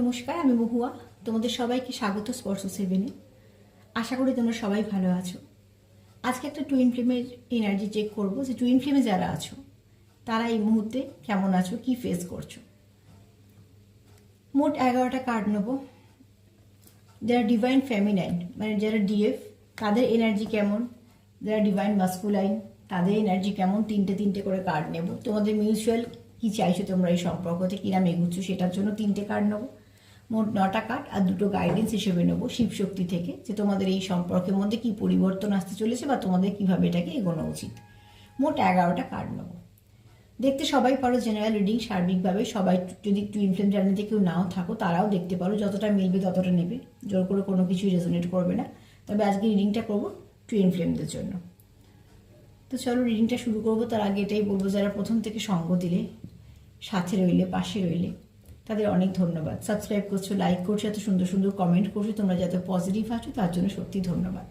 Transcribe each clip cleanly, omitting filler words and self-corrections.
নমস্কার, আমি মহুয়া। তোমাদের সবাইকে স্বাগত স্পর্শ সেভেনে। আশা করি তোমরা সবাই ভালো আছো। আজকে একটা টুইন ফ্লেমের এনার্জি চেক করবো যে টুইন ফ্লেমে যারা আছো তারা এই মুহূর্তে কেমন আছো, কি ফেস করছো। মোট 11টা কার্ড নেবো। যারা ডিভাইন ফেমিনাইন মানে যারা ডিএফ তাদের এনার্জি কেমন, যারা ডিভাইন মাস্কুলাইন তাদের এনার্জি কেমন, তিনটে করে কার্ড নেব। তোমাদের মিউচুয়াল কি চাইছো, তোমরা এই সম্পর্কতে কিরাম এগুচ্ছ সেটার জন্য 3টে কার্ড নেবো। মোট 9টা কার্ড আর 2টো গাইডেন্স হিসেবে নেবো শিবশক্তি থেকে, যে তোমাদের এই সম্পর্কের মধ্যে কি পরিবর্তন আসতে চলেছে বা তোমাদের কিভাবে এটাকে এগোনো উচিত। মোট 11টা কার্ড নেবো। দেখতে সবাই পারো জেনারেল রিডিং সার্বিকভাবে। সবাই যদি টুইন ফ্লেম জার্নিতে কেউ নাও থাকো তারাও দেখতে পারো, যতটা মিলবে ততটা নেবে, জোর করে কোনো কিছুই রেজোনেট করবে না। তবে আজকে রিডিংটা করবো টুইন ফ্লেমদের জন্য। তো চলো রিডিংটা শুরু করবো। তার আগে এটাই বলবো, যারা প্রথম থেকে সঙ্গ দিলে, সাথে রইলে, পাশে রইলে, তাদের অনেক ধন্যবাদ। সাবস্ক্রাইব করছো, লাইক করছো, এত সুন্দর সুন্দর কমেন্ট করছো, তোমরা যাতে পজিটিভ আছো তার জন্য সত্যি ধন্যবাদ।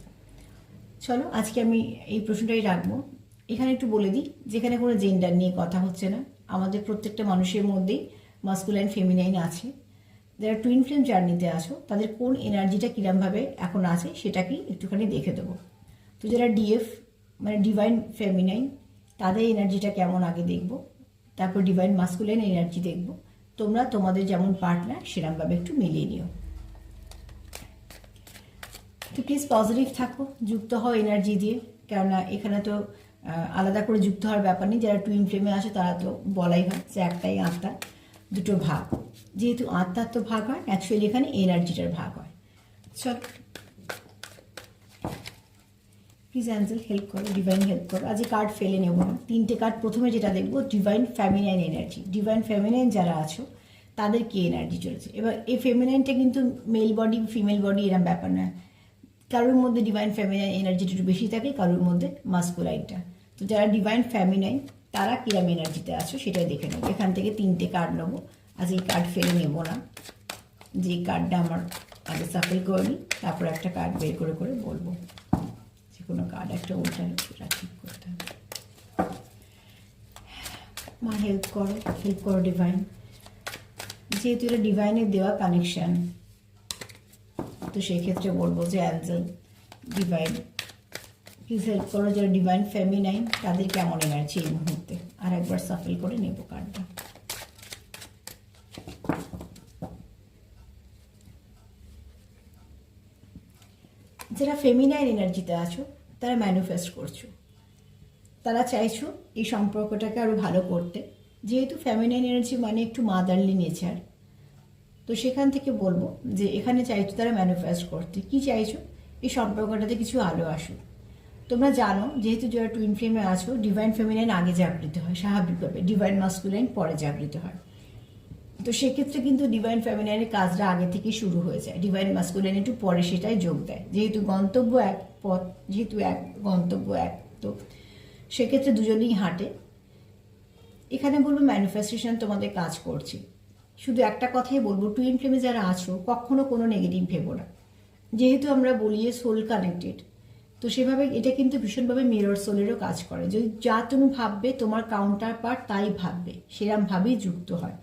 চলো আজকে আমি এই প্রশ্নটাই রাখবো। এখানে একটু বলে দিই, যেখানে কোনো জেন্ডার নিয়ে কথা হচ্ছে না, আমাদের প্রত্যেকটা মানুষের মধ্যেই মাস্কুলাইন ফেমিনাইন আছে। যারা টুইন ফ্লেম জার্নিতে আছো তাদের কোন এনার্জিটা কিরমভাবে এখন আছে সেটাকেই একটুখানি দেখে দেবো। তো যারা ডিএফ মানে ডিভাইন ফেমিনাইন তাদের এনার্জিটা কেমন আগে দেখবো, তারপর ডিভাইন মাস্কুলাইন এনার্জি দেখবো। তোমরা তোমাদের যেমন পার্টনার সেরকমভাবে একটু মিলিয়ে নিও। তো প্লিজ পজিটিভ থাকো, যুক্ত হও এনার্জি দিয়ে, কেননা এখানে তো আলাদা করে যুক্ত হওয়ার ব্যাপার নেই। যারা টুইন ফ্লেমে আসে তারা তো বলাই হয় যে একটাই আত্মা, দুটো ভাগ। যেহেতু আত্মার তো ভাগ হয়, অ্যাকচুয়ালি এখানে এনার্জিটার ভাগ হয়। চল প্লিজ অ্যাঞ্জেল হেল্প করো, ডিভাইন হেল্প করো। আজ কার্ড ফেলে নেব না, 3টে কার্ড। প্রথমে যেটা দেখবো divine feminine energy. Divine feminine যারা আছো তাদের কি এনার্জি চলেছে। এবার এই ফেমিনাইনটা কিন্তু মেল বডি ফিমেল বডি এরম ব্যাপার না, কারোর মধ্যে ডিভাইন ফেমিনাইন এনার্জিটা একটু বেশি থাকে, কারোর মধ্যে মাস্কুলাইনটা। তো যারা ডিভাইন ফেমিনাইন তারা কিরম এনার্জিতে আছো সেটাই দেখে নেবো। এখান থেকে 3টে কার্ড নেবো। আজ এই কার্ড ফেলে নেবো না, যে কার্ডটা আমার আগে সাফল করে নিই, তারপর একটা কার্ড বের করে করে বলবো। যে কোনো কার্ড একটা উল্টানো সেটা ঠিক করতে হবে। মা হেল্প করো ডিভাইন। যেহেতু এটা ডিভাইনের দেওয়া কানেকশান, তো সেক্ষেত্রে বলবো যে অ্যাঞ্জেল ডিভাইন প্লিজ হেল্প করো। যারা ডিভাইন ফেমিনাইন তাদের কেমন এনার্জি এই মুহূর্তে। আর একবার সাফল করে নেব কার্ডটা। যারা ফেমিনাইন এনার্জিতে আছো তারা ম্যানিফেস্ট করছো, তারা চাইছো এই সম্পর্কটাকে আরও ভালো করতে। যেহেতু ফেমিনাইন এনার্জি মানে একটু মাদারলি নেচার, তো সেখান থেকে বলবো যে এখানে চাইছো তারা ম্যানিফেস্ট করতে। কি চাইছো, এই সম্পর্কটাতে কিছু আলো আসুক। তোমরা জানো যেহেতু যারা টুইন ফ্লেমে আছো, ডিভাইন ফেমিনাইন আগে জাগৃত হয় স্বাভাবিকভাবে, ডিভাইন মাস্কুলাইন পরে জাগৃত হয়। তো সেক্ষেত্রে কিন্তু ডিভাইন ফেমিনাইনের কাজটা আগে থেকেই শুরু হয়ে যায়, ডিভাইন মাস্কুলাইন একটু পরে সেটাই যোগ দেয়। যেহেতু গন্তব্য এক, পথ যেহেতু এক, গন্তব্য এক, তো সেক্ষেত্রে দুজনেই হাঁটে। এখানে বলবো ম্যানিফেস্টেশন তোমাদের কাজ করছে। শুধু একটা কথাই বলবো, টুইন ফ্লেমে যারা আছো কখনো কোনো নেগেটিভ ভেবো না। যেহেতু আমরা বলি সোল কানেক্টেড, তো সেভাবে এটা কিন্তু ভীষণভাবে মিরর সোলেরও কাজ করে। যদি যা তুমি ভাববে তোমার কাউন্টার পার্ট তাই ভাববে, সেরমভাবেই যুক্ত হয়,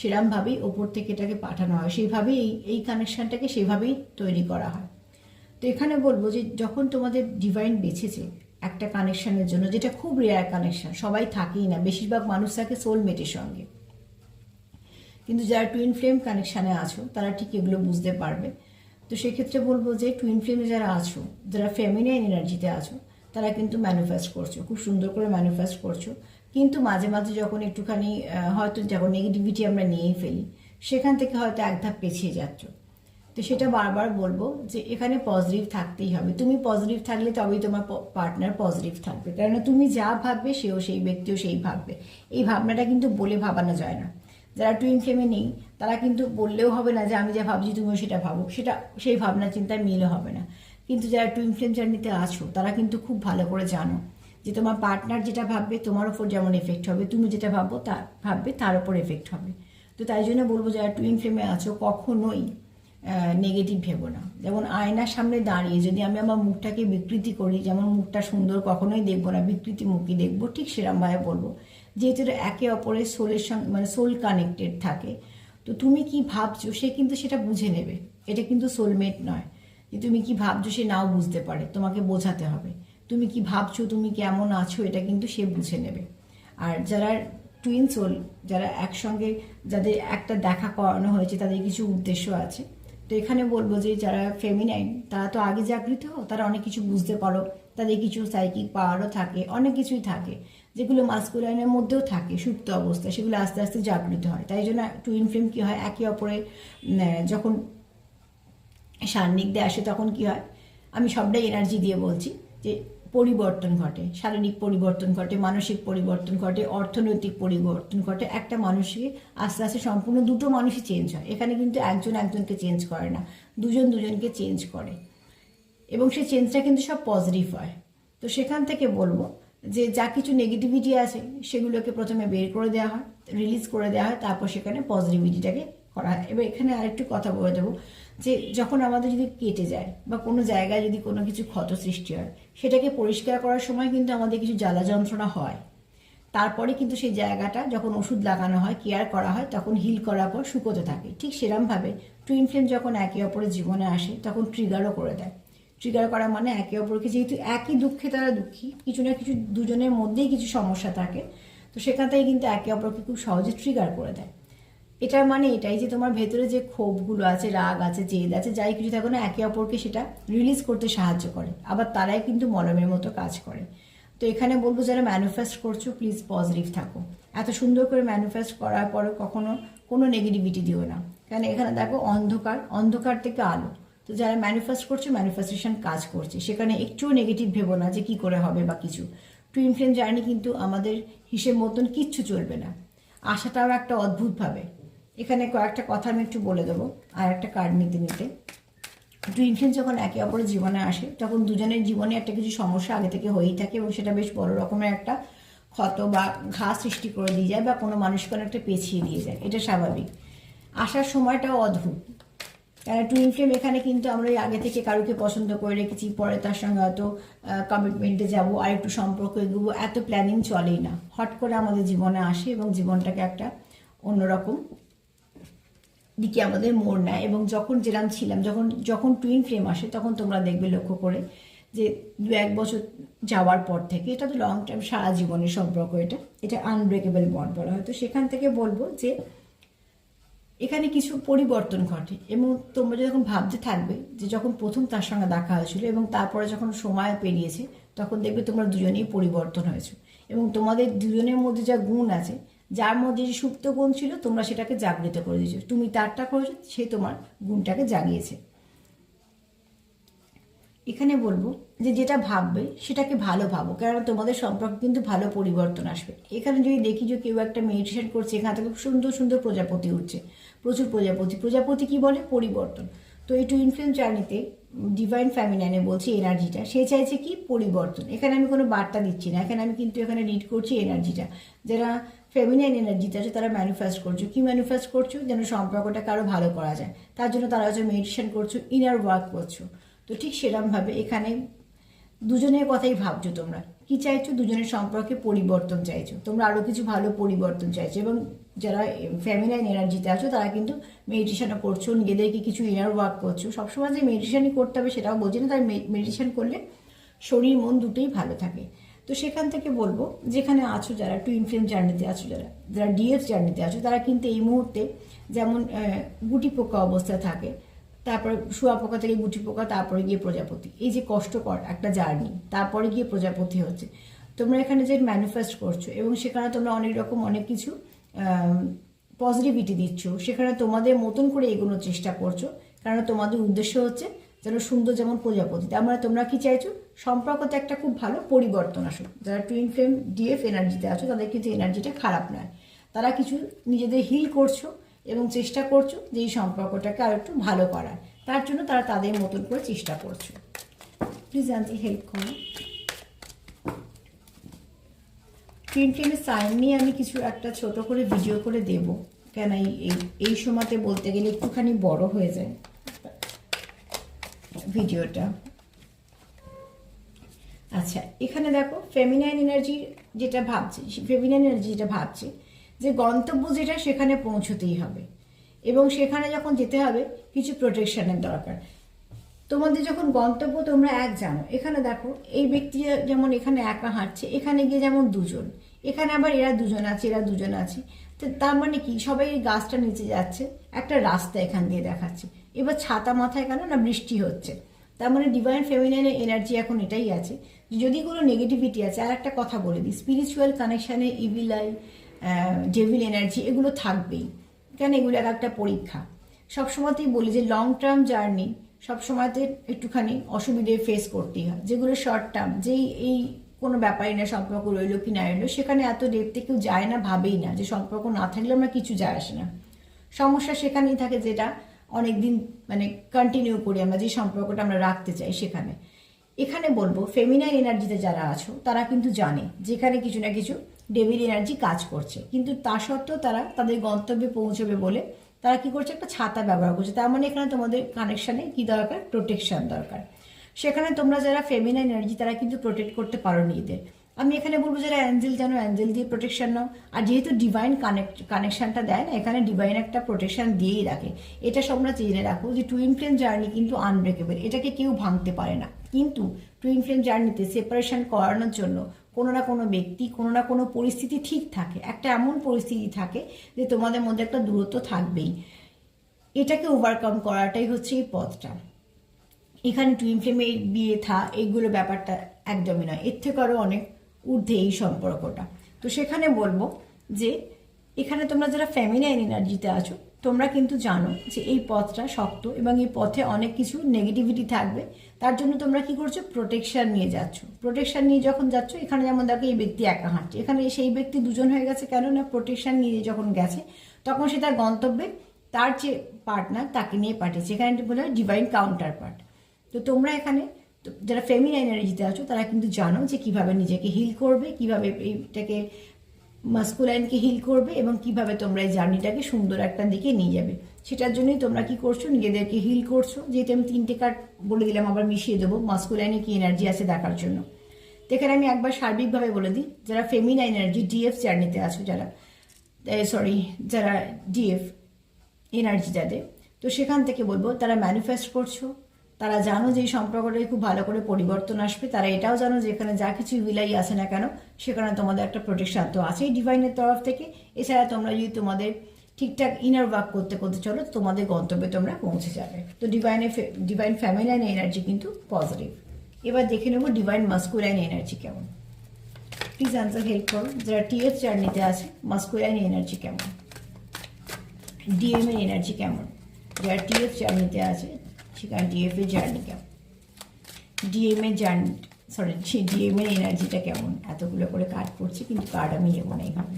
সেরমভাবেই ওপর থেকে এটাকে পাঠানো হয়, সেইভাবেই এই কানেকশানটাকে সেভাবেই তৈরি করা হয়। তো এখানে বলবো যে যখন তোমাদের ডিভাইন বেছেছে একটা কানেকশানের জন্য, যেটা খুব রেয়ার কানেকশান, সবাই থাকেই না, বেশিরভাগ মানুষ থাকে সোলমেটের সঙ্গে, কিন্তু যারা টুইন ফ্লেম কানেকশানে আছো তারা ঠিক এগুলো বুঝতে পারবে। তো সেক্ষেত্রে বলবো যে টুইন ফ্লেমে যারা আছো, যারা ফেমিনাইন এনার্জিতে আছো, তারা কিন্তু ম্যানিফেস্ট করছো, খুব সুন্দর করে ম্যানিফেস্ট করছো। কিন্তু মাঝে মাঝে যখন একটুখানি হয়তো যখন নেগেটিভিটি আমরা নিয়েই ফেলি, সেখান থেকে হয়তো এক ধাপ পেছিয়ে যাচ্ছ। তো সেটা বারবার বলবো যে এখানে পজিটিভ থাকতেই হবে। তুমি পজিটিভ থাকলে তবেই তোমার পার্টনার পজিটিভ থাকবে, কেননা তুমি যা ভাববে সেও সেই ব্যক্তিও সেই ভাববে। এই ভাবনাটা কিন্তু বলে ভাবানো যায় না। যারা টুইন ফ্লেমে নেই তারা কিন্তু বললেও হবে না যে আমি যা ভাবছি তুমিও সেটা ভাবো, সেটা সেই ভাবনা চিন্তায় মিলও হবে না। কিন্তু যারা টুইন ফ্লেম জার্নিতে আছো তারা কিন্তু খুব ভালো করে জানো যে তোমার পার্টনার যেটা ভাববে তোমার ওপর যেমন এফেক্ট হবে, তুমি যেটা ভাববো ভাববে তার ওপর এফেক্ট হবে। তো তাই জন্য বলবো যারা টুইন ফ্লেমে আছো কখনোই নেগেটিভ ভেবো না। যেমন আয়নার সামনে দাঁড়িয়ে যদি আমি আমার মুখটাকে বিকৃতি করি, যেমন মুখটা সুন্দর কখনোই দেখবো না, বিকৃতি মুখই দেখবো, ঠিক সেরকমভাবে বলবো। যেহেতু একে অপরের সোলের সঙ্গে মানে সোল কানেক্টেড থাকে, তো তো তুমি কি ভাবছো সে কিন্তু সেটা বুঝে নেবে। এটা কিন্তু সোলমেট নয় যে তুমি কি ভাবছো সে নাও বুঝতে পারে, তোমাকে বোঝাতে হবে। তুমি কি ভাবছো, তুমি কেমন আছো, এটা কিন্তু সে বুঝে নেবে। আর যারা টুইন সোল, যারা একসঙ্গে, যাদের একটা দেখা করানো হয়েছে, তাদের কিছু উদ্দেশ্য আছে। তো এখানে বলবো যে যারা ফেমিনাইন তারা তো আগে জাগৃত হও, তারা অনেক কিছু বুঝতে পারো, তাদের কিছু সাইকিক পাওয়ারও থাকে, অনেক কিছুই থাকে যেগুলো মাস্কুলাইনের মধ্যেও থাকে সুপ্ত অবস্থায়, সেগুলো আস্তে আস্তে জাগৃত হয়। তাই জন্য টুইন ফ্লেম কী হয়, একে অপরে যখন সান্নিধ্যে আসে তখন কি হয়, আমি সবটাই এনার্জি দিয়ে বলছি, যে পরিবর্তন ঘটে, শারীরিক পরিবর্তন ঘটে, মানসিক পরিবর্তন ঘটে, অর্থনৈতিক পরিবর্তন ঘটে। একটা মানুষকে আস্তে আস্তে সম্পূর্ণ দুটো মানুষই চেঞ্জ হয়। এখানে কিন্তু একজন একজনকে চেঞ্জ করে না, দুজন দুজনকে চেঞ্জ করে, এবং সেই চেঞ্জটা কিন্তু সব পজিটিভ হয়। তো সেখান থেকে বলবো যে যা কিছু নেগেটিভিটি আছে সেগুলোকে প্রথমে বের করে দেওয়া হয়, রিলিজ করে দেওয়া হয়, তারপর সেখানে পজিটিভিটিটাকে করা হয়। এবার এখানে আরেকটু কথা বলে দেবো যে যখন আমাদের যদি কেটে যায় বা কোনো জায়গায় যদি কোনো কিছু ক্ষত সৃষ্টি হয়, সেটাকে পরিষ্কার করার সময় কিন্তু আমাদের কিছু জ্বালা যন্ত্রণা হয়। তারপরে কিন্তু সেই জায়গাটা যখন ওষুধ লাগানো হয়, কেয়ার করা হয়, তখন হিল করার পর শুকোতে থাকে। ঠিক সেরকমভাবে টুইন ফ্লেম যখন একে অপরের জীবনে আসে তখন ট্রিগারও করে দেয়। ট্রিগার করা মানে একে অপরকে, যেহেতু একই দুঃখে তারা দুঃখী, কিছু না কিছু দুজনের মধ্যেই কিছু সমস্যা থাকে, তো সেখান থেকে কিন্তু একে অপরকে খুব সহজে ট্রিগার করে দেয়। এটার মানে এটাই যে তোমার ভেতরে যে ক্ষোভগুলো আছে, রাগ আছে, জেদ আছে, যাই কিছু থাকো না, একে অপরকে সেটা রিলিজ করতে সাহায্য করে। আবার তারাই কিন্তু মলমের মতো কাজ করে। তো এখানে বলবো যারা ম্যানিফেস্ট করছো প্লিজ পজিটিভ থাকো। এত সুন্দর করে ম্যানিফেস্ট করার পরে কখনো কোনো নেগেটিভিটি দিও না, কারণ এখানে দেখো অন্ধকার, অন্ধকার থেকে আলো। তো যারা ম্যানিফেস্ট করছে, ম্যানিফেস্টেশন কাজ করছে, সেখানে একটুও নেগেটিভ ভেবো না যে কি করে হবে বা কিছু। টুইন ফ্লেম জার্নি কিন্তু আমাদের হিসেব মতন কিচ্ছু চলবে না, আশাটাও একটা অদ্ভুতভাবে। এখানে কয়েকটা কথা আমি একটু বলে দেবো আর একটা কার্ড নিতে নিতে। টুইন ফ্লেম যখন একে অপরের জীবনে আসে তখন দুজনের জীবনে একটা কিছু সমস্যা আগে থেকে হয়েই থাকে, এবং সেটা বেশ বড় রকমের একটা ক্ষত বা ঘা সৃষ্টি করে দিয়ে যায়, বা কোনো মানুষকে অনেকটা পেছিয়ে দিয়ে যায়। এটা স্বাভাবিক। আসার সময়টাও অদ্ভুত, কারণ টুইন ফ্লেম এখানে কিন্তু আমরা আগে থেকে কারুকে পছন্দ করে রেখেছি, পরে তার সঙ্গে হয়তো কমিটমেন্টে যাবো, আর একটু সম্পর্ক এগোবো, এত প্ল্যানিং চলেই না। হট করে আমাদের জীবনে আসে এবং জীবনটাকে একটা অন্যরকম দিকে আমাদের মোড় নেয়। এবং যখন যেরাম ছিলাম, যখন যখন টুইন ফ্লেম আসে তখন তোমরা দেখবে লক্ষ্য করে যে 2-1 বছর যাওয়ার পর থেকে, এটা তো লং টাইম, সারা জীবনের সম্পর্ক, এটা আনব্রেকেবল বন্ড বলা হয়। তো সেখান থেকে বলবো যে এখানে কিছু পরিবর্তন ঘটে, এবং তোমরা যখন ভাবতে থাকবে যে যখন প্রথম তার সঙ্গে দেখা হয়েছিল এবং তারপরে যখন সময় পেরিয়েছে, তখন দেখবে তোমরা দুজনেই পরিবর্তন হয়েছে, এবং তোমাদের দুজনের মধ্যে যা গুণ আছে, যার মধ্যে যে সুপ্ত গুণ ছিল, তোমরা সেটাকে জাগৃত করে দিয়েছো। তুমি তারটা করেছো, সে তোমার গুণটাকে জাগিয়েছে। এখানে বলবো যে যেটা ভাববে সেটাকে ভালো ভাবো, কারণ তোমাদের সম্পর্কে কিন্তু ভালো পরিবর্তন আসবে। এখানে যদি দেখি যে কেউ একটা মেডিটেশন করছে, এখান থেকে সুন্দর সুন্দর প্রজাপতি উঠছে, প্রচুর প্রজাপতি। প্রজাপতি কি বলে? পরিবর্তন। তো এই টুইন ফ্লেম জার্নিতে ডিভাইন ফ্যামিনাইনে বলছি এনার্জিটা, সে চাইছে কি? পরিবর্তন। এখানে আমি কোনো বার্তা দিচ্ছি না, এখানে আমি কিন্তু এখানে রিড করছি এনার্জিটা। যারা ফেমিনাইন এনার্জিতে আছে তারা ম্যানিফেস্ট করছো। কি ম্যানিফেস্ট করছো? যেন সম্পর্কটাকে আরও ভালো করা যায়, তার জন্য তারা হচ্ছে মেডিটেশন করছো, ইনার ওয়ার্ক করছো। তো ঠিক সেরকমভাবে এখানে দুজনের কথাই ভাবছো। তোমরা কি চাইছো? দুজনের সম্পর্কে পরিবর্তন চাইছো, তোমরা আরও কিছু ভালো পরিবর্তন চাইছো। এবং যারা ফেমিনাইন এনার্জিতে আছো তারা কিন্তু মেডিটেশনও করছো, নিজেদেরকে কিছু ইনার ওয়ার্ক করছো। সবসময় যে মেডিটেশনই করতে হবে সেটাও বলছি না, তাই মেডিটেশন করলে শরীর মন দুটোই ভালো থাকে। তো সেখান থেকে বলবো যেখানে আছো, যারা টুইন ফ্লেম জার্নিতে আছো, যারা ডিএফ জার্নিতে আছো, তারা কিন্তু এই মুহূর্তে যেমন গুটি পোকা অবস্থায় থাকে, তারপরে শুয়াপোকা থেকে গুটি পোকা, তারপরে গিয়ে প্রজাপতি, এই যে কষ্টকর একটা জার্নি, তারপরে গিয়ে প্রজাপতি হচ্ছে। তোমরা এখানে যে ম্যানিফেস্ট করছো এবং সেখানে তোমরা অনেক রকম অনেক কিছু পজিটিভিটি দিচ্ছ, সেখানে তোমাদের মতন করে এগোনোর চেষ্টা করছো, কারণ তোমাদের উদ্দেশ্য হচ্ছে যেন সুন্দর যেমন প্রজাপতি। তার মানে তোমরা কি চাইছো? সম্পর্কতে একটা খুব ভালো পরিবর্তন আসুক। যারা টুইন ফ্লেম ডিএফ এনার্জিতে আছো তাদের কিন্তু এনার্জিটা খারাপ নয়, তারা কিছু নিজেদের হিল করছো এবং চেষ্টা করছো যে এই সম্পর্কটাকে আর একটু ভালো করার। তার জন্য তারা তাদের মতন করে চেষ্টা করছো। প্লিজ আন্টি হেল্প করো। টুইন ফ্লেমের সাইন নিয়ে আমি কিছু একটা ছোট করে ভিডিও করে দেব, কেন এই সময়তে বলতে গেলে একটুখানি বড় হয়ে যায় ভিডিওটা। আচ্ছা, এখানে দেখো ফেমিনাইন এনার্জি যেটা ভাবছে যে গন্তব্য যেটা সেখানে পৌঁছতেই হবে, এবং সেখানে যখন যেতে হবে কিছু প্রোটেকশনের দরকার। তোমাদের যখন গন্তব্য তোমরা এক জানো, এখানে দেখো এই ব্যক্তি যেমন এখানে একা হাঁটছে, এখানে গিয়ে যেমন দুজন, এখানে আবার এরা দুজন আছে, এরা দুজন আছে। তো তার মানে কি, সবাই এই গাছটা নিচে যাচ্ছে, একটা রাস্তা এখান দিয়ে দেখাচ্ছে। এবার ছাতা মাথায় কেন না, বৃষ্টি হচ্ছে। তার মানে ডিভাইন ফেমিনাইনের এনার্জি এখন এটাই আছে, যদি কোনো নেগেটিভিটি আছে। আর একটা কথা বলে দিই, স্পিরিচুয়াল কানেকশানে ইভিল আই, ডেভিল এনার্জি এগুলো থাকবেই, কেন এগুলো এক একটা পরীক্ষা। সবসময়তেই বলি যে লং টার্ম জার্নি সবসময়তে একটুখানি অসুবিধে ফেস করতেই হয়। যেগুলো শর্ট টার্ম, যেই এই কোনো ব্যাপারই না, সম্পর্ক রইলো কি না রইলো, সেখানে এত ডেপথে কেউ যায় না, ভাবেই না যে সম্পর্ক না থাকলে আমরা কিছু যায় আসে না। সমস্যা সেখানেই থাকে যেটা অনেকদিন মানে কন্টিনিউ করি আমরা, যে সম্পর্কটা আমরা রাখতে চাই সেখানে। এখানে বলবো ফেমিনাইন এনার্জিতে যারা আছো তারা কিন্তু জানে যেখানে কিছু না কিছু ডেভিল এনার্জি কাজ করছে, কিন্তু তা সত্ত্বেও তারা তাদের গন্তব্যে পৌঁছবে বলে তারা কি করছে, একটা ছাতা ব্যবহার করছে। তার মানে এখানে তোমাদের কানেকশানে কি দরকার, প্রোটেকশন দরকার। সেখানে তোমরা যারা ফেমিনাইন এনার্জি তারা কিন্তু প্রোটেক্ট করতে পারো নিজেদের। আমি এখানে বলবো যারা অ্যাঞ্জেল জানো, অ্যাঞ্জেল দিয়ে প্রোটেকশন নাও। আর যেহেতু ডিভাইন কানেকশনটা দেয় না, এখানে ডিভাইন একটা প্রোটেকশন দিয়েই রাখে। এটা তোমরা জেনে রাখো যে টুইন ফ্লেম জার্নি কিন্তু আনব্রেকেবল, এটাকে কেউ ভাঙতে পারে না। কিন্তু টুইন ফ্লেম জার্নিতে সেপারেশন করানোর জন্য কোনো না কোনো ব্যক্তি, কোনো না কোনো পরিস্থিতি ঠিক থাকে, একটা এমন পরিস্থিতি থাকে যে তোমাদের মধ্যে একটা দূরত্ব থাকবেই। এটাকে ওভারকাম করাটাই হচ্ছে এই পথটা। এখানে টুইন ফ্লেমে বিয়ে থা এইগুলো ব্যাপারটা একদমই নয়, এর থেকে আরও অনেক ঊর্ধ্বে এই সম্পর্কটা। তো সেখানে বলবো যে এখানে তোমরা যারা ফেমিনাইন এনার্জিতে আছো তোমরা কিন্তু জানো যে এই পথটা শক্ত এবং এই পথে অনেক কিছু নেগেটিভিটি থাকবে। তার জন্য তোমরা কি করছো, প্রোটেকশন নিয়ে যাচ্ছ। প্রোটেকশন নিয়ে যখন যাচ্ছ, এখানে যেমন দেখো এই ব্যক্তি একা হাঁটছে, এখানে সেই ব্যক্তি দুজন হয়ে গেছে, কেন না প্রোটেকশন নিয়ে যখন গেছে তখন সে তার গন্তব্যে তার যে পার্টনার তাকে নিয়ে পাঠিয়েছে। এখানে বলে ডিভাইন কাউন্টার পার্ট। তো তোমরা এখানে যারা ফেমিনাইন এনার্জিতে আছো তারা কিন্তু জানো যে কিভাবে নিজেকে হিল করবে, কিভাবে এইটাকে মাস্কুলাইনকে হিল করবে এবং কিভাবে তোমরা এই জার্নিটাকে সুন্দর একটা দিকে নিয়ে যাবে। সেটার জন্যই তোমরা কি করছো, নিজেদেরকে হিল করছো। যেহেতু আমি 3টে কার্ড বলে দিলাম, আবার মিশিয়ে দেবো মাস্কুলাইনে কি এনার্জি আছে দেখার জন্য। তো এখানে আমি একবার সার্বিকভাবে বলে দিই, যারা ফেমিনাইন এনার্জি ডিএফ জার্নিতে আছো, যারা ডিএফ এনার্জি যাদের, তো সেখান থেকে বলবো তারা ম্যানিফেস্ট করছো। তারা জানো যে এই সম্পর্কটায় খুব ভালো করে পরিবর্তন আসবে। তারা এটাও জানো যে এখানে যা কিছু বিলাই আসে না কেন সেখানে তোমাদের একটা প্রোটেকশন তো আছেই ডিভাইনের তরফ থেকে। এছাড়া তোমরা যদি তোমাদের ঠিকঠাক ইনার ওয়ার্ক করতে করতে চলো, তোমাদের গন্তব্যে তোমরা পৌঁছে যাবে। তো ডিভাইন ফেমিনাইন এনার্জি কিন্তু পজিটিভ। এবার দেখে নেবো ডিভাইন মাস্কুলাইন এনার্জি কেমন। প্লিজ আনসার হেল্প করো। যারা টিএফ জার্নিতে আছে মাস্কুলাইন এনার্জি কেমন, ডিএম এর এনার্জি কেমন। যারা টিএফ জার্নিতে আছে সেখানে ডিএফ এর জার্নি কেমন, ডিএম এর এনার্জিটা কেমন। এতগুলো করে কার্ড পড়ছি কিন্তু কার্ড আমি নেবো না এইভাবে।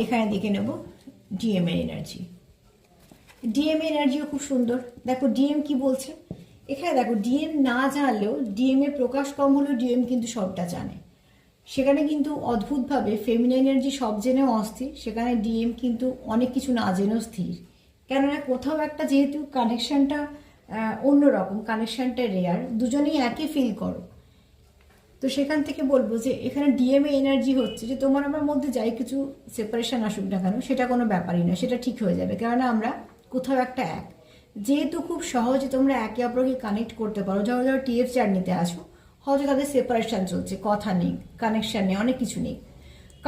এখানে দেখে নেব ডিএম এর এনার্জি। ডিএম এর এনার্জিও খুব সুন্দর। দেখো ডিএম কি বলছে এখানে, দেখো ডিএম না জানলেও ডিএম এর প্রকাশ কম হলেও ডিএম কিন্তু সবটা জানে। সেখানে কিন্তু অদ্ভুতভাবে ফেমিনাইন এনার্জি সব জেনেও অস্থির, সেখানে ডিএম কিন্তু অনেক কিছু না জেনেও স্থির। কেননা কোথাও একটা যেহেতু কানেকশনটা অন্যরকম, কানেকশনটা রেয়ার, দুজনেই একই ফিল করো। তো সেখান থেকে বলবো যে এখানে ডিএমএ এনার্জি হচ্ছে যে তোমার আমার মধ্যে যাই কিছু সেপারেশন আসুক না কেন সেটা কোনো ব্যাপারই না, সেটা ঠিক হয়ে যাবে। কেননা আমরা কোথাও একটা এক, যেহেতু খুব সহজে তোমরা একে অপরকে কানেক্ট করতে পারো। যারা যারা টিএফ জার্নিতে আসো হয়তো তাদের সেপারেশন চলছে, কথা নেই, কানেকশন নেই, অনেক কিছু নেই।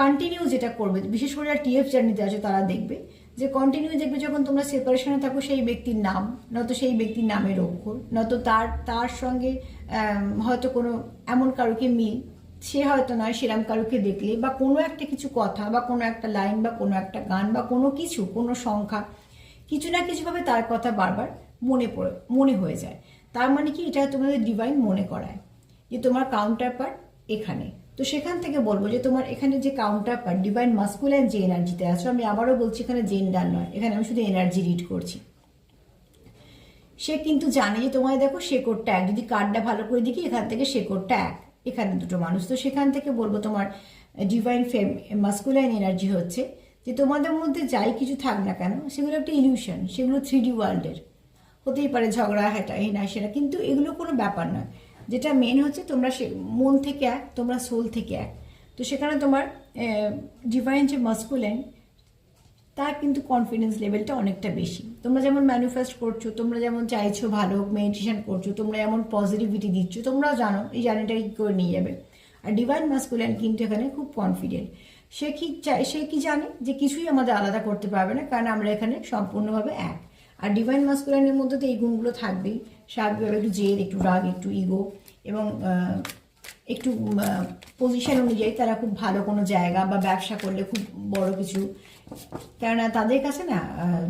কন্টিনিউ যেটা করবে, বিশেষ করে যারা টিএফ জার্নিতে আসো তারা দেখবে যে কন্টিনিউ দেখবে যখন তোমরা সেপারেশনে থাকো সেই ব্যক্তির নাম, নয়তো সেই ব্যক্তির নামের অক্ষর, নয়তো তার সঙ্গে হয়তো কোনো এমন কারোকে মিল, সে হয়তো নয় সেরাম কারোকে দেখলে বা কোনো একটা কিছু কথা বা কোনো একটা লাইন বা কোনো একটা গান বা কোনো কিছু, কোনো সংখ্যা, কিছু না কিছুভাবে তার কথা বারবার মনে হয়ে যায়। তার মানে কি, এটা তোমাদের ডিভাইন মনে করায় যে তোমার কাউন্টার পার্ট এখানে। তো সেখান থেকে বলবো যে তোমার এখানে যে কাউন্টার পার্ট ডিভাইন মাস্কুলাইন যে এনার্জিতে আছো, আমি আবারও বলছি এখানে জেন্ডার নয়, এখানে আমি শুধু এনার্জি রিড করছি। সে কিন্তু জানে যে তোমায় দেখো শেকড়টা এক, যদি কার্ডটা ভালো করে দেখি এখান থেকে শেকড়টা এক, এখানে দুটো মানুষ। তো সেখান থেকে বলবো তোমার ডিভাইন মাস্কুলাইন এনার্জি হচ্ছে যে তোমাদের মধ্যে যাই কিছু থাক না কেন সেগুলো একটা ইলিউশন, সেগুলো 3D ওয়ার্ল্ডের হতেই পারে, ঝগড়া হ্যাটা এই না সেটা, কিন্তু এগুলো কোনো ব্যাপার নয়। যেটা মেন হচ্ছে তোমরা মন থেকে এক, তোমরা সোল থেকে এক। তো সেখানে তোমার ডিভাইন যে মাস্কুলাইন তার কিন্তু কনফিডেন্স লেভেলটা অনেকটা বেশি। তোমরা যেমন ম্যানিফেস্ট করছো, তোমরা যেমন চাইছো ভালো, মেডিটেশন করছো, তোমরা যেমন পজিটিভিটি দিচ্ছ, তোমরাও জানো এই জার্নিটাকে কী করে নিয়ে যাবে। আর ডিভাইন মাস্কুলিন কিন্তু এখানে খুব কনফিডেন্ট। সে কি জানে যে কিছুই আমাদের আলাদা করতে পারবে না, কারণ আমরা এখানে সম্পূর্ণভাবে এক। আর ডিভাইন মাস্কুলিনের মধ্যে তো এই গুণগুলো থাকবেই স্বাভাবিকভাবে, একটু জেদ, একটু রাগ, একটু ইগো, এবং একটু পজিশন অনুযায়ী তারা খুব ভালো কোনো জায়গা বা ব্যবসা করলে খুব বড় কিছু, কেননা তাদের কাছে না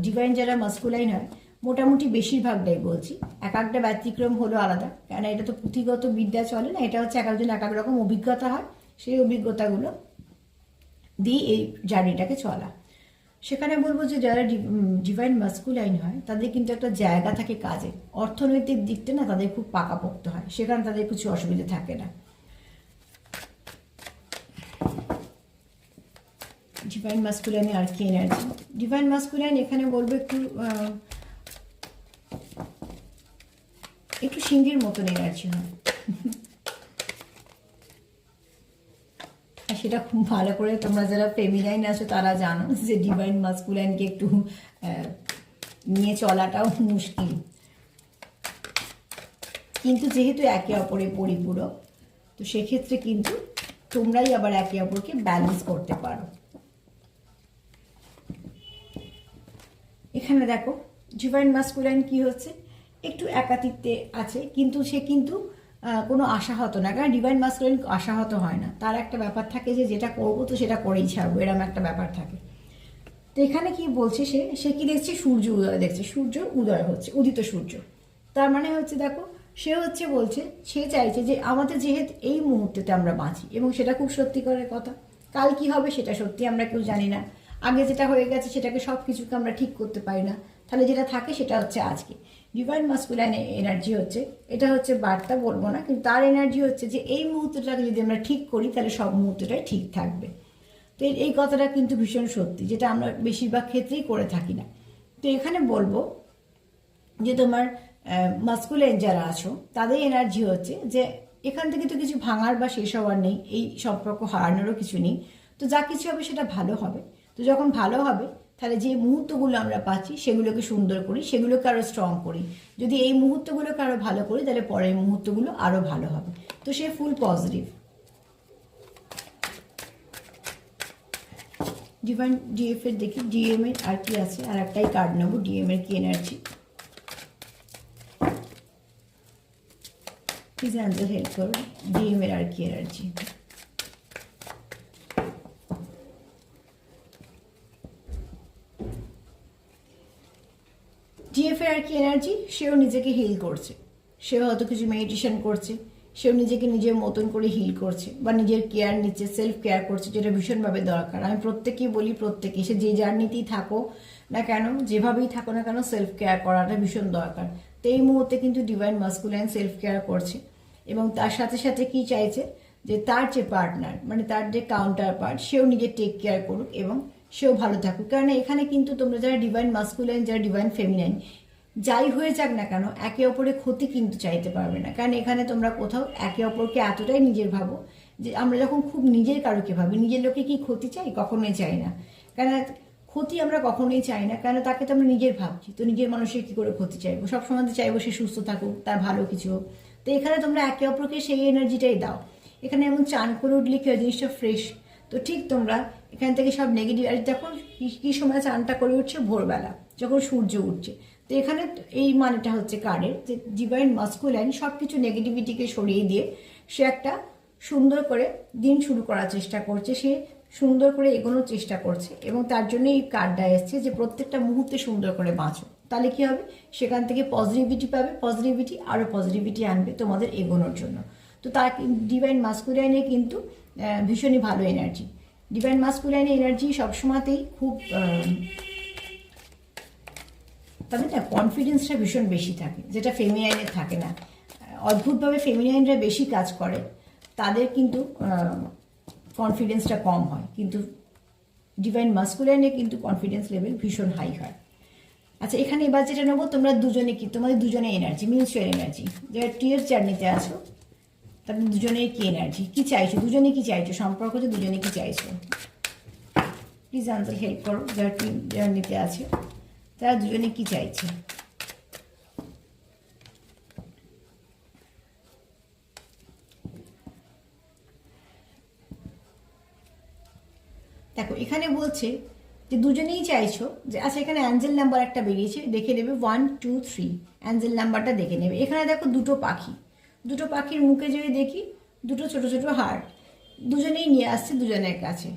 ডিভাইন যারা মাস্কুলাইন হয় মোটামুটি বেশিরভাগটাই বলছি, এক একটা ব্যতিক্রম হলো আলাদা, কেন এটা তো পুঁথিগত বিদ্যা চলে না, এটা হচ্ছে এক একজন এক এক রকম অভিজ্ঞতা হয়, সেই অভিজ্ঞতাগুলো দিয়ে এই জার্নিটাকে চলা। সেখানে বলবো যে যারা ডিভাইন মাস্কুলাইন হয় তাদের কিন্তু একটা জায়গা থাকে কাজে, অর্থনৈতিক দিকটা না তাদের খুব পাকাপোক্ত হয়, সেখানে তাদের কিছু অসুবিধা থাকে না। ডিভাইন মাস্কুলাইনে আর কি এনার্জি? ডিভাইন মাস্কুলাইন এখানে বলবো একটু সিংহের মতন এনার্জি হয়, আর সেটা খুব ভালো করে তোমরা যারা ফেমিনাইন আছো তারা জানো যে ডিভাইন মাস্কুলাইনকে একটু নিয়ে চলাটাও মুশকিল, কিন্তু যেহেতু একে অপরে পরিপূরক, তো সেক্ষেত্রে কিন্তু তোমরাই আবার একে অপরকে ব্যালেন্স করতে পারো। এখানে দেখো ডিভাইন মাস্কুলাইন কি হচ্ছে, একটু একাকিত্বে আছে, কিন্তু সে কিন্তু কোনো আশাহত না, কারণ ডিভাইন মাস্কুলাইন আশাহত হয় না, তার একটা ব্যাপার থাকে যে যেটা করবো তো সেটা করেই ছাড়বো, এরকম একটা ব্যাপার থাকে। তো এখানে কি বলছে, সে কি দেখছে, সূর্য উদয় দেখছে, সূর্য উদয় হচ্ছে, উদিত সূর্য, তার মানে হচ্ছে দেখো সে হচ্ছে বলছে, সে চাইছে যে আমাদের যেহেতু এই মুহূর্তেতে আমরা বাঁচি, এবং সেটা খুব সত্যিকারের কথা, কাল কি হবে সেটা সত্যি আমরা কেউ জানি না, আগে যেটা হয়ে গেছে সেটাকে সব কিছুকে আমরা ঠিক করতে পারি না, তাহলে যেটা থাকে সেটা হচ্ছে আজকে। ডিভাইন মাস্কুলাইন এনার্জি হচ্ছে, এটা হচ্ছে বার্তা বলবো না, কিন্তু তার এনার্জি হচ্ছে যে এই মুহূর্তটাকে যদি আমরা ঠিক করি তাহলে সব মুহূর্তটাই ঠিক থাকবে। তো এই কথাটা কিন্তু ভীষণ সত্যি, যেটা আমরা বেশিরভাগ ক্ষেত্রেই করে থাকি না। তো এখানে বলবো যে তোমার মাস্কুলাইন যারা আছো তাদের এনার্জি হচ্ছে যে এখান থেকে তো কিছু ভাঙার বা শেষ হওয়ার নেই, এই সম্পর্ক হারানোরও কিছু নেই, তো যা কিছু হবে সেটা ভালো হবে। তো যখন ভালো হবে তাহলে যে মুহূর্তগুলো আমরা পাচ্ছি সেগুলোকে সুন্দর করি, সেগুলোকে আরও স্ট্রং করি, যদি এই মুহূর্তগুলোকে আরও ভালো করি তাহলে পরের মুহূর্তগুলো আরও ভালো হবে। তো সে ফুল পজিটিভ। ডিভাইন ডিএফ এর দেখি, ডিএম এর আর কি আছে, আর একটাই কার্ড নেবো, ডিএম এর কি এনার্জি, প্লিজ অ্যান্সার হেল্প করুন, ডিএম এর আর কি এনার্জি। ডিএফ এর আর কি এনার্জি, সেও নিজেকে হিল করছে, সেও হয়তো কিছু মেডিটেশন করছে, সেও নিজেকে নিজের মতন করে হিল করছে বা নিজের কেয়ার নিচ্ছে, সেলফ কেয়ার করছে, যেটা ভীষণভাবে দরকার। আমি প্রত্যেকেই বলি, প্রত্যেকে সে যে জার্নিতেই থাকো না কেন, যেভাবেই থাকো না কেন, সেলফ কেয়ার করাটা ভীষণ দরকার। তো এই মুহূর্তে কিন্তু ডিভাইন মাস্কুলাইন সেলফ কেয়ার করছে, এবং তার সাথে সাথে কি চাইছে যে তার যে পার্টনার, মানে তার যে কাউন্টার পার্ট, সেও নিজে টেক কেয়ার করুক এবং সেও ভালো থাকুক। কারণ এখানে কিন্তু তোমরা যারা ডিভাইন মাস্কুলাইন, যারা ডিভাইন ফেমিনাইন, যাই হয়ে যাক না কেন একে অপরের ক্ষতি কিন্তু চাইতে পারবে না, কারণ এখানে তোমরা কোথাও একে অপরকে এতটাই নিজের ভাবো যে আমরা যখন খুব নিজের কারোকে ভাবি, নিজের লোকে কি ক্ষতি চাই, কখনোই চাই না, কেন ক্ষতি আমরা কখনোই চাই না, কেন তাকে তো আমরা নিজের ভাবছি, তো নিজের মানুষের কী করে ক্ষতি চাইবো, সবসময় চাইবো সে সুস্থ থাকুক, তার ভালো কিছু হোক। তো এখানে তোমরা একে অপরকে সেই এনার্জিটাই দাও। এখানে এমন চান করে উঠলে কি হয়, জিনিসটা ফ্রেশ। তো ঠিক তোমরা এখান থেকে সব নেগেটিভ, আর দেখো কী সময় চানটা করে উঠছে, ভোরবেলা যখন সূর্য উঠছে। তো এখানে এই মানেটা হচ্ছে কার্ডের যে ডিভাইন মাস্কুলাইন সব কিছু নেগেটিভিটিকে সরিয়ে দিয়ে সে একটা সুন্দর করে দিন শুরু করার চেষ্টা করছে, সে সুন্দর করে এগোনোর চেষ্টা করছে, এবং তার জন্য এই কার্ডটা এসছে যে প্রত্যেকটা মুহূর্তে সুন্দর করে বাঁচো, তাহলে কি হবে, সেখান থেকে পজিটিভিটি পাবে, পজিটিভিটি আরও পজিটিভিটি আনবে তোমাদের এগোনোর জন্য। তো তার ডিভাইন মাস্কুলাইনে কিন্তু ভীষণই ভালো এনার্জি। ডিভাইন মাস্কুলাইন এনার্জি সবসময়তেই খুব তাদের না কনফিডেন্সটা ভীষণ বেশি থাকে, যেটা ফেমিনাইনের থাকে না। অদ্ভুতভাবে ফেমিনাইনরা বেশি কাজ করে, তাদের কিন্তু কনফিডেন্সটা কম হয়, কিন্তু ডিভাইন মাস্কুলাইনে কিন্তু কনফিডেন্স লেভেল ভীষণ হাই হয়। আচ্ছা, এখানে এবার যেটা নেবো, তোমরা দুজনে কি, তোমাদের দুজনে এনার্জি, মিউচুয়াল এনার্জি, যারা টিয়ার জার্নিতে আছো তাদের দুজনের কি এনার্জি, কি চাইছো, দুজনে কি চাইছো, সম্পর্ক যে দুজনে কি চাইছো, প্লিজ আনসার হেল্প করো, যারা টুইন জার্নিতে আছে তারা দুজনে কি চাইছে। দেখো এখানে বলছে যে দুজনেই চাইছো যে, আচ্ছা এখানে অ্যাঞ্জেল নাম্বার একটা বেরিয়েছে, দেখে নেবে 1 2 3, অ্যাঞ্জেল নাম্বারটা দেখে নেবে। এখানে দেখো দুটো পাখি, দুটো পাখির মুখে যদি দেখি দুটো ছোট ছোট হার্ট, দুজনেই নিয়ে আসছে দুজনের কাছে।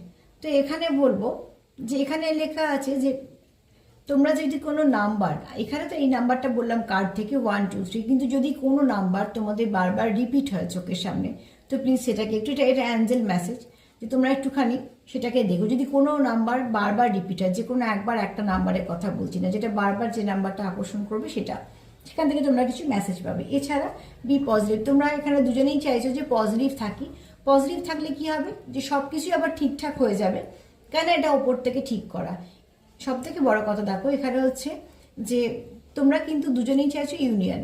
তো এখানে বলবো যে এখানে লেখা আছে যে তোমরা যদি কোনো নাম্বার, এখানে তো এই নাম্বারটা বললাম কার্ড থেকে 1 2 3, কিন্তু যদি কোনো নাম্বার তোমাদের বারবার রিপিট হয় চোখের সামনে, তো প্লিজ সেটাকে একটু, এটা অ্যাঞ্জেল মেসেজ যে তোমরা একটুখানি সেটাকে দেখো। যদি কোনো নাম্বার বারবার রিপিট হয়, যে কোনো একবার একটা নাম্বারের কথা বলছি না, যেটা বারবার যে নাম্বারটা আকর্ষণ করবে সেটা, সেখান থেকে তোমরা কিছু মেসেজ পাবে। এছাড়া বি পজিটিভ, তোমরা এখানে দুজনেই চাইছো যে পজিটিভ থাকি। পজিটিভ থাকলে কি হবে, যে সব কিছুই আবার ঠিকঠাক হয়ে যাবে, কেন এটা ওপর থেকে ঠিক করা। সব থেকে বড় কথা দেখো এখানে হচ্ছে যে তোমরা কিন্তু দুজনেই চাইছো ইউনিয়ন,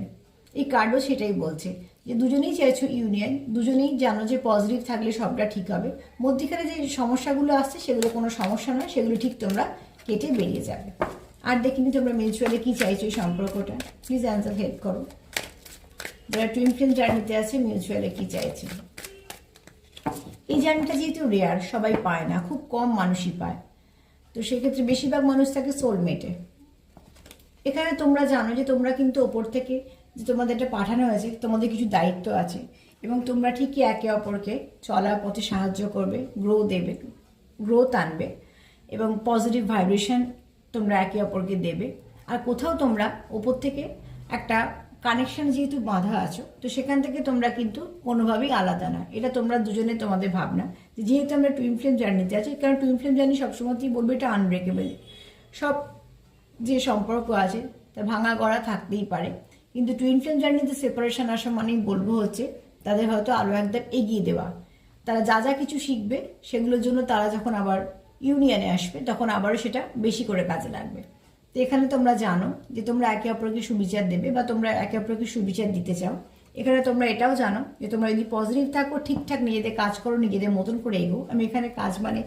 এই কার্ডও সেটাই বলছে যে দুজনেই চাইছো ইউনিয়ন, দুজনেই জানো যে পজিটিভ থাকলে সবটা ঠিক হবে। মধ্যিখানে যে সমস্যাগুলো আসছে সেগুলো কোনো সমস্যা নয়, সেগুলো ঠিক তোমরা কেটে বেরিয়ে যাবে। আর দেখিনি তোমরা মিউচুয়ালি কি চাইছো এই সম্পর্কটা, প্লিজ অ্যান্সার হেল্প করো। যারা টুইন ফ্লেম জার্নিতে আছে মিউচুয়ালি কি চাইছে। এই জার্নিটা যেহেতু রেয়ার, সবাই পায় না, খুব কম মানুষই পায়, তো সেক্ষেত্রে বেশিরভাগ মানুষ থাকে সোলমেটে। এখানে তোমরা জানো যে তোমরা কিন্তু ওপর থেকে যে তোমাদের এটা পাঠানো হয়েছে, তোমাদের কিছু দায়িত্ব আছে এবং তোমরা ঠিকই একে অপরকে চলার পথে সাহায্য করবে, গ্রোথ আনবে এবং পজিটিভ ভাইব্রেশন তোমরা একে অপরকে দেবে। আর কোথাও তোমরা ওপর থেকে একটা কানেকশন যেহেতু বাঁধা আছো, তো সেখান থেকে তোমরা কিন্তু কোনোভাবেই আলাদা না, এটা তোমরা দুজনে তোমাদের ভাবনা। যেহেতু আমরা টুইন ফ্লেম জার্নিতে আছি, কারণ টুইন ফ্লেম জার্নি সবসময়তেই বলবে এটা আনব্রেকেবল, সব যে সম্পর্ক আছে তা ভাঙা গড়া থাকতেই পারে, কিন্তু টুইন ফ্লেম জার্নিতে সেপারেশন আসা মানেই বলবো হচ্ছে তাদের হয়তো আরও একদম এগিয়ে দেওয়া। তারা যা যা কিছু শিখবে সেগুলোর জন্য তারা যখন আবার ইউনিয়নে আসবে তখন আবারও সেটা বেশি করে কাজে লাগবে। তো এখানে তোমরা জানো যে তোমরা একে অপরকে সুবিচার দেবে বা তোমরা একে অপরকে সুবিচার দিতে চাও। এখানে তোমরা এটাও জানো যে তোমরা যদি পজিটিভ থাকো, ঠিকঠাক নিজেদের কাজ করো, নিজেদের মতন করে এগো। আমি এখানে কাজ মানে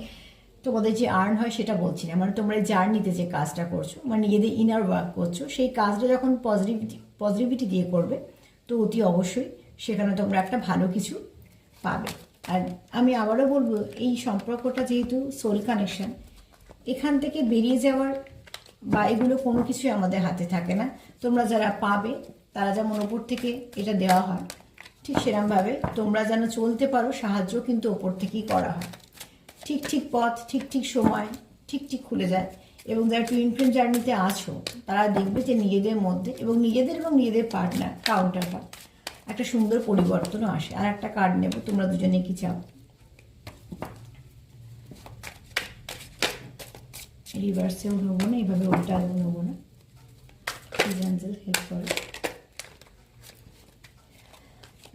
তোমাদের যে আর্ন হয় সেটা বলছি না, মানে তোমরা জার্নিতে যে কাজটা করছো, মানে নিজেদের ইনার ওয়ার্ক করছো, সেই কাজটা যখন পজিটিভিটি দিয়ে করবে তো অতি অবশ্যই সেখানে তোমরা একটা ভালো কিছু পাবে। আর আমি আবারও বলবো এই সম্পর্কটা যেহেতু সোল কানেকশন, এখান থেকে বেরিয়ে যাওয়ার বা এগুলো কোনো কিছুই আমাদের হাতে থাকে না। তোমরা যারা পাবে তারা যেমন ওপর থেকে এটা দেওয়া হয়, ঠিক সেরকমভাবে তোমরা যেন চলতে পারো, সাহায্য কিন্তু ওপর থেকেই করা হয়। ঠিক ঠিক পথ, ঠিক ঠিক সময়, ঠিক ঠিক খুলে যায়। এবং যারা টুইন ফ্লেম জার্নিতে আছো তারা দেখবে যে নিজেদের মধ্যে এবং নিজেদের পার্টনার কাউন্টার পার্ট একটা সুন্দর পরিবর্তনও আসে। আর একটা কার্ড নেব, তোমরা দুজনে কি চাও। রিভার্সেও নেবো না, এইভাবে উল্টাও নেবো না, হেল্প করে।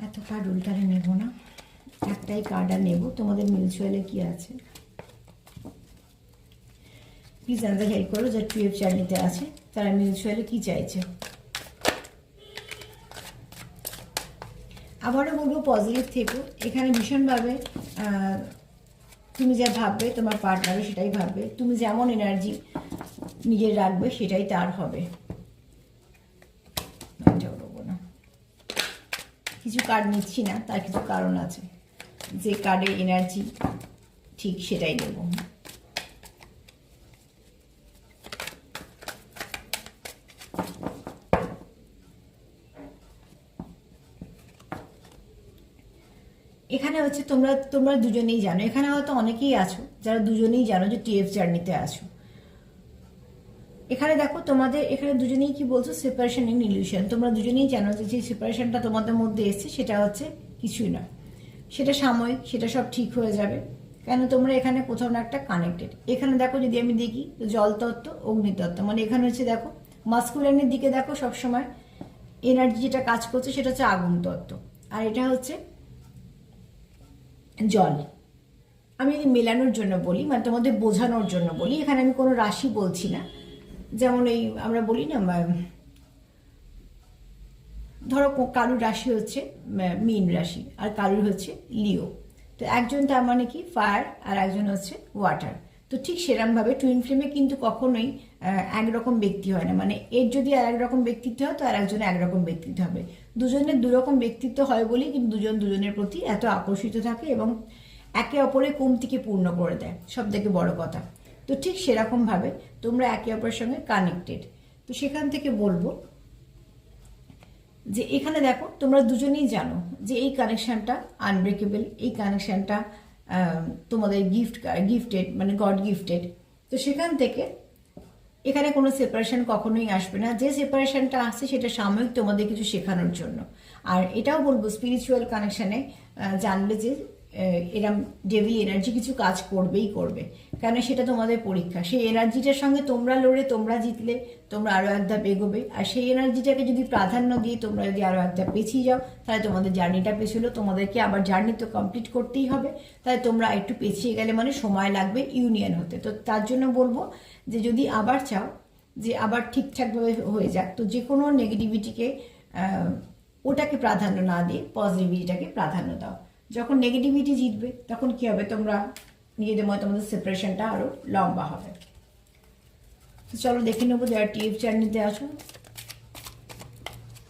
এত কার্ড উল্টারে নেব না, একটাই কার্ড আর নেব। তোমাদের মিউচুয়ালে কি আছে প্লিজ অ্যান্সার হেল্প করো। যারা টুয়েলভ জার্নিতে আছে তারা মিউচুয়ালে কি চাইছে। আবারও বলবো পজিটিভ থেকো। এখানে ভীষণভাবে তুমি যা ভাববে তোমার পার্টনারও সেটাই ভাববে, তুমি যেমন এনার্জি নিজের রাখবে সেটাই তার হবে। কিছু কার্ড নিচ্ছি না, তার কিছু কারণ আছে, যে কার্ডের এনার্জি ঠিক সেটাই দেব। এখানে হচ্ছে তোমরা দুজনেই জানো, এখানে হয়তো অনেকেই আছো যারা দুজনেই জানো যে টিএফ জার্নিতে আছো। এখানে দেখো তোমাদের এখানে দুজনেই কি বলছো, সেপারেশন ইন ইলিউশন। তোমরা দুজনেই জানো যে সেপারেশনটা তোমাদের মধ্যে এসছে সেটা হচ্ছে কিছুই না, সেটা সাময়িক, সেটা সব ঠিক হয়ে যাবে। কেন তোমরা এখানে কোথাও না একটা কানেক্টেড। এখানে দেখো যদি আমি দেখি জল তত্ত্ব, অগ্নিতত্ত্ব, মানে এখানে হচ্ছে দেখো মাস্কুলাইনের দিকে দেখো সবসময় এনার্জি যেটা কাজ করছে সেটা হচ্ছে আগুন তত্ত্ব, আর এটা হচ্ছে জল। আমি যদি মেলানোর জন্য বলি, মানে তোমাদের বোঝানোর জন্য বলি, এখানে আমি কোনো রাশি বলছি না। যেমন এই আমরা বলি না, ধরো কারুর রাশি হচ্ছে মীন রাশি আর কারুর হচ্ছে লিও, তো একজন তার মানে কি ফায়ার আর একজন হচ্ছে ওয়াটার। তো তো ঠিক সেরকমভাবে টুইন ফ্লেমে কিন্তু কখনোই একরকম ব্যক্তি হয় না, মানে এর যদি আর একরকম ব্যক্তিত্ব হয় তো আর একজনের একরকম ব্যক্তিত্ব হবে। দুজনের দুরকম ব্যক্তিত্ব হয় বলেই কিন্তু দুজন দুজনের প্রতি এত আকর্ষিত থাকে এবং একে অপরের কমতিকে পূর্ণ করে দেয়, সব থেকে বড় কথা। তো ঠিক সেরকমভাবে তোমরা একে অপরের সঙ্গে কানেক্টেড। তো সেখান থেকে বলবো যে এখানে দেখো তোমরা দুজনেই জানো যে এই কানেকশানটা আনব্রেকেবল, এই কানেকশানটা তোমাদের গিফটেড, মানে গড গিফটেড। তো সেখান থেকে এখানে কোনো সেপারেশন কখনোই আসবে না। যে সেপারেশনটা আসছে সেটা সাময়িক তোমাদের কিছু শেখানোর জন্য। আর এটাও বলবো স্পিরিচুয়াল কানেকশানে জানবে যে এরম ডেভিল এনার্জি কিছু কাজ করবেই করবে, কেন সেটা তোমাদের পরীক্ষা। সেই এনার্জিটার সঙ্গে তোমরা লড়ে তোমরা জিতলে তোমরা আরও এক ধাপ এগোবে, আর সেই এনার্জিটাকে যদি প্রাধান্য দিয়ে তোমরা যদি আরও এক ধাপ পেছিয়ে যাও তাহলে তোমাদের জার্নিটা পেছলো। তোমাদেরকে আবার জার্নি তো কমপ্লিট করতেই হবে, তাই তোমরা একটু পেছিয়ে গেলে মানে সময় লাগবে ইউনিয়ন হতে। তো তার জন্য বলবো যে যদি আবার চাও যে আবার ঠিকঠাকভাবে হয়ে যাক, তো যে কোনো নেগেটিভিটিকে ওটাকে প্রাধান্য না দিয়ে পজিটিভিটিটাকে প্রাধান্য দাও। যখন নেগেটিভিটি জিতবে তখন কি হবে, তোমরা নিজেদের মধ্যে তোমাদের সেপারেশনটা আরও লম্বা হবে। তো চলো দেখে নেবো যারা টিএফ জার্নিতে আসো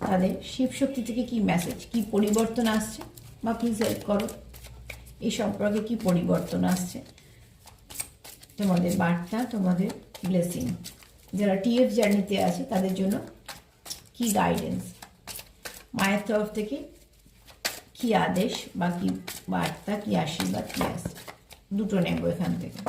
তাদের শিব শক্তি থেকে কি মেসেজ, কি পরিবর্তন আসছে, বা প্লিজ হেল্প করো এই সম্পর্কে কি পরিবর্তন আসছে, তোমাদের বার্তা, তোমাদের ব্লেসিং। যারা টিএফ জার্নিতে আছে তাদের জন্য কি গাইডেন্স, মায়ের তরফ থেকে কি আদেশ বা কি বার্তা, কি আশীর্বাদ, কি আসছে, দুটো নেব এখান থেকে।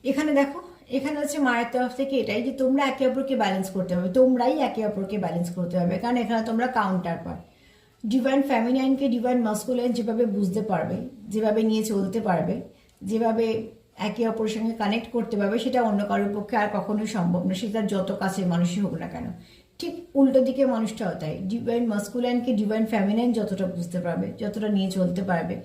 এখানে দেখো, এখানে হচ্ছে মায়ের তরফ থেকে এটাই যে তোমরা একে অপরকে ব্যালেন্স করতে হবে, তোমরাই একে অপরকে ব্যালেন্স করতে হবে, কারণ এখানে তোমরা কাউন্টার পার্ট। ডিভাইন ফ্যামিনাইনকে ডিভাইন মাস্কুলাইন যেভাবে বুঝতে পারবে, যেভাবে নিয়ে চলতে পারবে, যেভাবে একে অপরের সঙ্গে কানেক্ট করতে পারবে, সেটা অন্য কারোর পক্ষে আর কখনোই সম্ভব না, সেটা যত কাছের মানুষই হোক না কেন। ঠিক উল্টো দিকে মানুষটাও তাই, ডিভাইন মাস্কুলাইনকে ডিভাইন ফ্যামিনাইন যতটা বুঝতে পারবে, যতটা নিয়ে চলতে পারবে,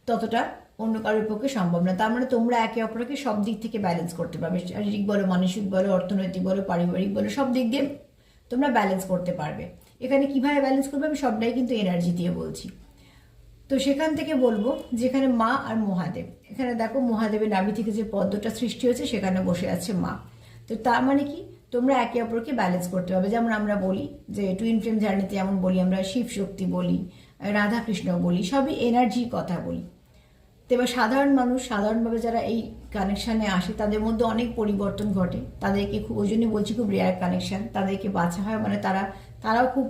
ততটা অন্য কারোর পক্ষে সম্ভব না। তার মানে তোমরা একে অপরকে সব দিক থেকে ব্যালেন্স করতে পারবে, শারীরিক বলো, মানসিক বলো, অর্থনৈতিক বলো, পারিবারিক বলো, সব দিক দিয়ে তোমরা ব্যালেন্স করতে পারবে। এখানে কিভাবে ব্যালেন্স করবে আমি সবটাই কিন্তু এনার্জি দিয়ে বলছি। তো সেখান থেকে বলবো যেখানে মা আর মহাদেব, এখানে দেখো মহাদেবের নাভি থেকে যে পদ্মটা সৃষ্টি হয়েছে সেখানে বসে আছে মা। তো তার মানে কি তোমরা একে অপরকে ব্যালেন্স করতে হবে। যেমন আমরা বলি যে টুইন ফ্লেম জার্নিতে যেমন বলি আমরা শিব শক্তি বলি, রাধাকৃষ্ণ বলি, সবই এনার্জির কথা বলি। তো এবার সাধারণ মানুষ, সাধারণভাবে যারা এই কানেকশানে আসে তাদের মধ্যে অনেক পরিবর্তন ঘটে, তাদেরকে খুব, ওই জন্যই বলছি খুব রেয়ার কানেকশান, তাদেরকে বাছা হয়, মানে তারাও খুব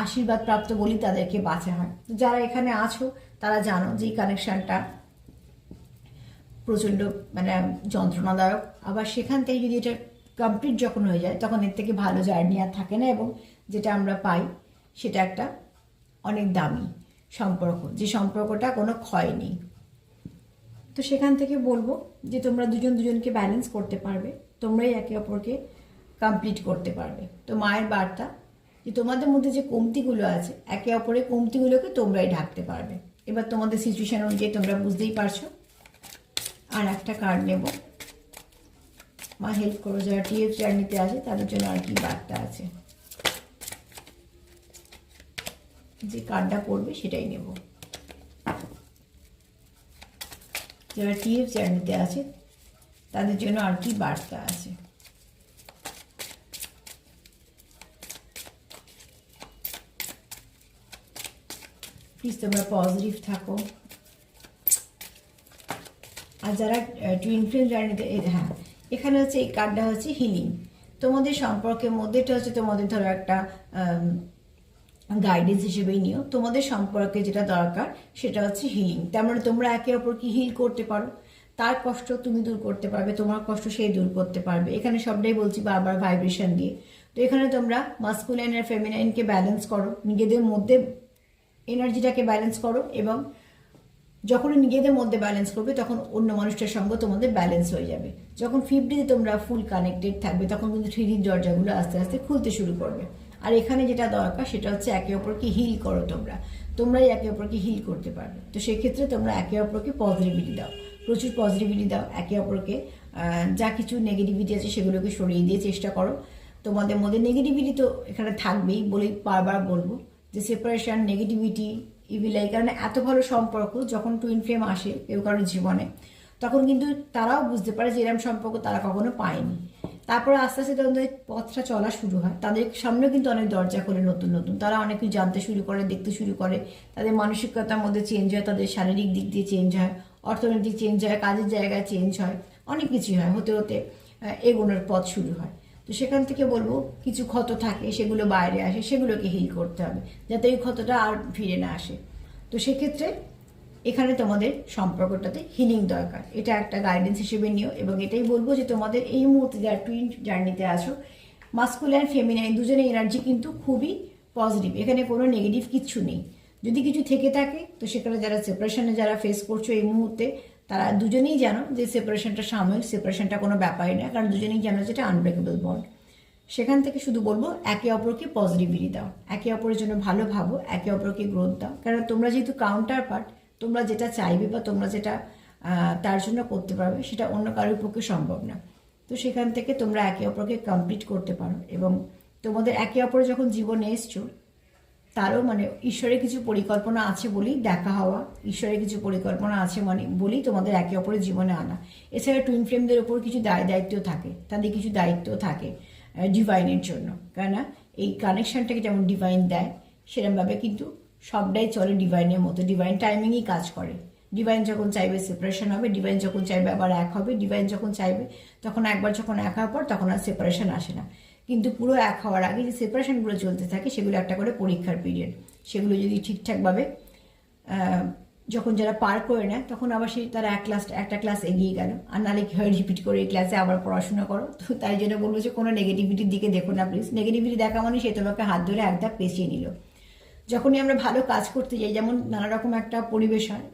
আশীর্বাদ প্রাপ্ত বলি তাদেরকে বাছা হয়। তো যারা এখানে আছো তারা জানো যে এই কানেকশানটা প্রচণ্ড মানে যন্ত্রণাদায়ক, আবার সেখান থেকে যদি এটা কমপ্লিট যখন হয়ে যায় তখন এর থেকে ভালো জার্নি আর থাকে না, এবং যেটা আমরা পাই সেটা একটা অনেক দামি সম্পর্ক, যে সম্পর্কটা কোনো ক্ষয় নেই। তো সেখান থেকে বলবো যে তোমরা দুজন দুজনকে ব্যালেন্স করতে পারবে, তোমরাই একে অপরকে কমপ্লিট করতে পারবে। তো মায়ের বার্তা যে তোমাদের মধ্যে যে কমতিগুলো আছে একে অপরের কমতিগুলোকে তোমরাই ঢাকতে পারবে। এবার তোমাদের সিচুয়েশন অনুযায়ী তোমরা বুঝতেই পারছো। আর একটা কার্ড নেব, মা হেল্প করো যারা টিএফ জার্নিতে আছে তাদের জন্য আর কি বার্তা আছে, যে কার্ডটা পড়বে সেটাই নেব। যারা টিএফ জার্নিতে আছে তাদের জন্য আর কি বার্তা আছে। প্লিজ তোমরা পজিটিভ থাকো। আর যারা টুইন ফ্লেম জার্নিতে, হ্যাঁ এখানে হচ্ছে এই কার্ডটা হচ্ছে হিলিং। তোমাদের সম্পর্কের মধ্যে এটা হচ্ছে তোমাদের ধরো একটা গাইডেন্স হিসেবেই নিও, তোমাদের সম্পর্কে যেটা দরকার সেটা হচ্ছে হিলিং। তার মানে তোমরা একে অপরকে হিল করতে পারো, তার কষ্ট তুমি দূর করতে পারবে, তোমার কষ্ট সেই দূর করতে পারবে। এখানে সবটাই বলছি বারবার ভাইব্রেশন দিয়ে। তো এখানে তোমরা মাস্কুলাইন আর ফেমিনাইনকে ব্যালেন্স করো, নিজেদের মধ্যে এনার্জিটাকে ব্যালেন্স করো, এবং যখনই নিজেদের মধ্যে ব্যালেন্স করবে তখন অন্য মানুষটার সঙ্গে তোমাদের ব্যালেন্স হয়ে যাবে। যখন 50 তোমরা ফুল কানেক্টেড থাকবে তখন কিন্তু 3D দরজাগুলো আস্তে আস্তে খুলতে শুরু করবে। আর এখানে যেটা দরকার সেটা হচ্ছে একে অপরকে হিল করো, তোমরাই একে অপরকে হিল করতে পারবে। তো সেক্ষেত্রে তোমরা একে অপরকে পজিটিভিটি দাও, প্রচুর পজিটিভিটি দাও, একে অপরকে যা কিছু নেগেটিভিটি আছে সেগুলোকে সরিয়ে দিয়ে চেষ্টা করো। তোমাদের মধ্যে নেগেটিভিটি তো এখানে থাকবেই বলেই বারবার বলবো, যে সেপারেশন, নেগেটিভিটি, ইভিল আই, কারণ এত ভালো সম্পর্ক যখন টুইন ফ্লেম আসে কেউ কারোর জীবনে, তখন কিন্তু তারাও বুঝতে পারে যে এরকম সম্পর্ক তারা কখনো পায়নি। তারপরে আস্তে আস্তে তাদের পথটা চলা শুরু হয়, তাদের সামনেও কিন্তু অনেক দরজা খোলে নতুন নতুন, তারা অনেক কিছু জানতে শুরু করে, দেখতে শুরু করে, তাদের মানসিকতার মধ্যে চেঞ্জ হয়, তাদের শারীরিক দিক দিয়ে চেঞ্জ হয়, অর্থনৈতিক চেঞ্জ হয়, কাজের জায়গায় চেঞ্জ হয়, অনেক কিছুই হয়, হতে হতে এগোনোর পথ শুরু হয়। তো সেখান থেকে বলবো কিছু ক্ষত থাকে সেগুলো বাইরে আসে, সেগুলোকে হিল করতে হবে যাতে এই ক্ষতটা আর ফিরে না আসে। তো সেক্ষেত্রে এখানে তোমাদের সম্পর্কটাতে হিলিং দরকার, এটা একটা গাইডেন্স হিসেবে নিও। এবং এটাই বলবো যে তোমাদের এই মুহূর্তে যারা টুইন জার্নিতে আছো, মাস্কুলাইন ফেমিনাইন দুজনের এনার্জি কিন্তু খুবই পজিটিভ, এখানে কোনো নেগেটিভ কিচ্ছু নেই। যদি কিছু থেকে থাকে তো সেখানে যারা সেপারেশনে যারা ফেস করছো এই মুহূর্তে, তারা দুজনেই জানো যে সেপারেশনটা সাময়িক, সেপারেশনটা কোনো ব্যাপারই না, কারণ দুজনেই জানো যেটা আনব্রেকেবল বন্ড। সেখান থেকে শুধু বলবো একে অপরকে পজিটিভিটি দাও, একে অপরের জন্য ভালো ভাবো, একে অপরকে গ্রোথ দাও, কারণ তোমরা যেহেতু কাউন্টার পার্ট, তোমরা যেটা চাইবে বা তোমরা যেটা তার জন্য করতে পারবে সেটা অন্য কারোর পক্ষে সম্ভব না। তো সেখান থেকে তোমরা একে অপরকে কমপ্লিট করতে পারো। এবং তোমাদের একে অপরে যখন জীবনে এসছো, তারও মানে ঈশ্বরের কিছু পরিকল্পনা আছে বলেই দেখা হওয়া, ঈশ্বরের কিছু পরিকল্পনা আছে মানে বলেই তোমাদের একে অপরের জীবনে আনা। এছাড়া টুইন ফ্লেমদের ওপর কিছু দায়িত্ব থাকে, তাদের কিছু দায়িত্ব থাকে ডিভাইনের জন্য, কেননা এই কানেকশনটাকে যেমন ডিভাইন দেয় সেরকমভাবে কিন্তু সবটাই চলে ডিভাইনের মতো, ডিভাইন টাইমিংই কাজ করে। ডিভাইন যখন চাইবে সেপারেশন হবে, ডিভাইন যখন চাইবে আবার এক হবে, ডিভাইন যখন চাইবে তখন একবার যখন এক হওয়ার পর তখন আর সেপারেশন আসে না। কিন্তু পুরো এক হওয়ার আগে যে সেপারেশনগুলো চলতে থাকে সেগুলো একটা করে পরীক্ষার পিরিয়ড, সেগুলো যদি ঠিকঠাকভাবে যখন যারা পার করে নেয় তখন আবার সেই তারা একটা ক্লাস এগিয়ে গেল, আর নাহলে কি হয় রিপিট করে এই ক্লাসে আবার পড়াশোনা করো। তো তাই জন্য বলবো যে কোনো নেগেটিভিটির দিকে দেখো না প্লিজ, নেগেটিভিটি দেখা মানে সে তোমাকে হাত ধরে একদম পেছিয়ে নিল। যখনই আমরা ভালো কাজ করতে যাই, যেমন নানা রকম একটা পরিবেশ হয়,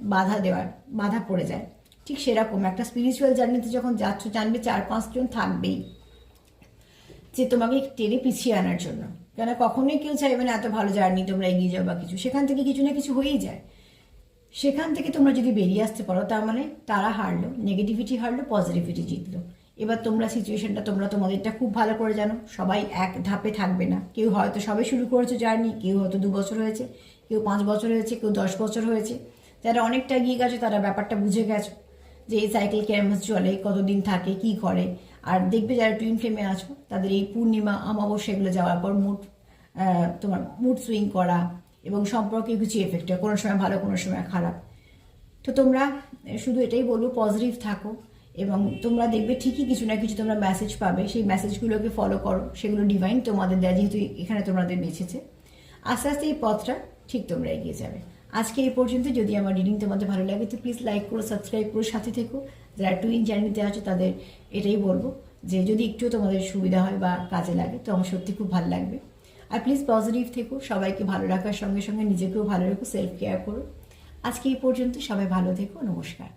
বাধা পড়ে যায়, ঠিক সেরকম একটা স্পিরিচুয়াল জার্নিতে যখন যাচ্ছ জানবে 4-5 জন থাকবেই যে তোমাকে টেনে পিছিয়ে আনার জন্য, কেন কখনোই কেউ চাইবে না এত ভালো জার্নি তোমরা এগিয়ে যাও বা কিছু, সেখান থেকে কিছু না কিছু হয়েই যায়। সেখান থেকে তোমরা যদি বেরিয়ে আসতে পারো তার মানে তারা হারলো, নেগেটিভিটি হারলো, পজিটিভিটি জিতলো। এবার তোমরা সিচুয়েশনটা তোমরা তোমাদেরটা খুব ভালো করে জানো, সবাই এক ধাপে থাকবে না, কেউ হয়তো সবে শুরু করেছে জার্নি, কেউ হয়তো 2 বছর হয়েছে, কেউ 5 বছর হয়েছে, কেউ 10 বছর হয়েছে। যারা অনেকটা এগিয়ে গেছো তারা ব্যাপারটা বুঝে গেছো যে এই সাইকেল কেমন চলে, কতদিন থাকে, কি করে। আর দেখবে যারা টুইন ফ্লেমে আছো তাদের এই পূর্ণিমা, অমাবস্যা এগুলো যাওয়ার পর তোমার মুড সুইং করা এবং সম্পর্কে কিছু এফেক্ট হয়, কোনো সময় ভালো কোনো সময় খারাপ। তো তোমরা শুধু এটাই বলবো পজিটিভ থাকো, এবং তোমরা দেখবে ঠিকই কিছু না কিছু তোমরা মেসেজ পাবে, সেই মেসেজগুলোকে ফলো করো, সেগুলো ডিভাইন তোমাদের দেয় যেহেতু এখানে তোমাদের বেঁচেছে। আস্তে আস্তে এই পথটা ঠিক তোমরা এগিয়ে যাবে। আজকে এই পর্যন্ত। যদি আমার রিডিং তোমাদের ভালো লাগে তো প্লিজ লাইক করো, সাবস্ক্রাইব করো, সাথে থেকো। যারা টুইন জার্নিতে আছো তাদের এটাই বলবো যে যদি একটু তোমাদের সুবিধা হয় বা কাজে লাগে তো আমার সত্যি খুব ভালো লাগবে। আর প্লিজ পজিটিভ থেকো, সবাইকে ভালো রাখার সঙ্গে সঙ্গে নিজেকেও ভালো রেখো, সেলফ কেয়ার করো। আজকে এই পর্যন্ত, সবাই ভালো থেকো, নমস্কার।